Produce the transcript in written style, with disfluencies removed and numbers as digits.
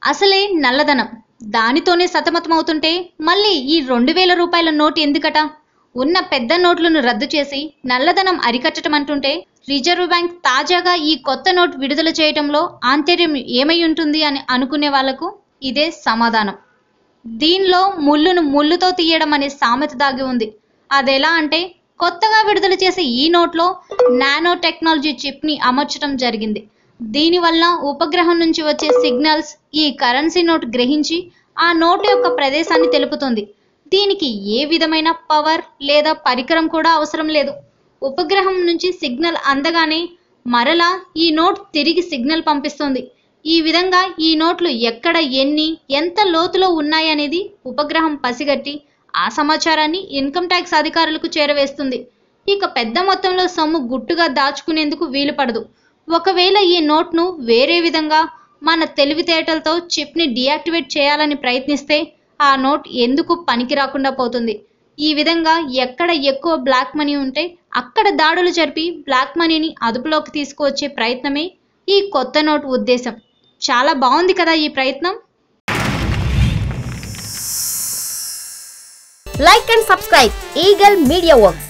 అసలే నల్లధనం, దానితోనే సతమతమవుతుంటే మళ్ళీ ఈ 2000 రూపాయల నోటు ఎందుకట? ఉన్న పెద్ద నోట్లను రద్దు చేసి నల్లధనం అరికట్టడం అంటుంటే రిజర్వ్ బ్యాంక్ తాజాగా ఈ కొత్త నోట్ విడుదల చేయడంలో ఆంతర్యం ఏమై ఉంటుంది అని అనుకునే వాళ్లకు ఇదే సమాధానం. దీనిలో ముళ్ళును ముళ్ళుతో తీయడం అనే సామెత దాగి ఉంది. అదెలా అంటే, కొత్తగా విడుదల చేసే ఈ నోట్లో నానో టెక్నాలజీ చిప్ని అమర్చడం జరిగింది. దీనివల్ల ఉపగ్రహం నుంచి వచ్చే సిగ్నల్స్ ఈ కరెన్సీ నోట్ గ్రహించి ఆ నోటు యొక్క ప్రదేశాన్ని తెలుపుతుంది. దీనికి ఏ విధమైన పవర్ లేదా పరికరం కూడా అవసరం లేదు. ఉపగ్రహం నుంచి సిగ్నల్ అందగానే మరలా ఈ నోట్ తిరిగి సిగ్నల్ పంపిస్తుంది. ఈ విధంగా ఈ నోట్లు ఎక్కడ ఎంత లోతులో ఉన్నాయనేది ఉపగ్రహం పసిగట్టి ఆ సమాచారాన్ని ఇన్కమ్ ట్యాక్స్ అధికారులకు చేరవేస్తుంది. ఇక పెద్ద మొత్తంలో సొమ్ము గుట్టుగా దాచుకునేందుకు వీలు పడదు. ఒకవేళ ఈ నోట్ను వేరే విధంగా మన తెలివితేటలతో చిప్ని డియాక్టివేట్ చేయాలని ప్రయత్నిస్తే ఆ నోట్ ఎందుకు పనికి రాకుండా పోతుంది. ఈ విధంగా ఎక్కడ ఎక్కువ బ్లాక్ మనీ ఉంటే అక్కడ దాడులు జరిపి బ్లాక్ మనీని అదుపులోకి తీసుకువచ్చే ప్రయత్నమే ఈ కొత్త నోట్ ఉద్దేశం. చాలా బాగుంది కదా ఈ ప్రయత్నం. Like and subscribe Eagle Media Works.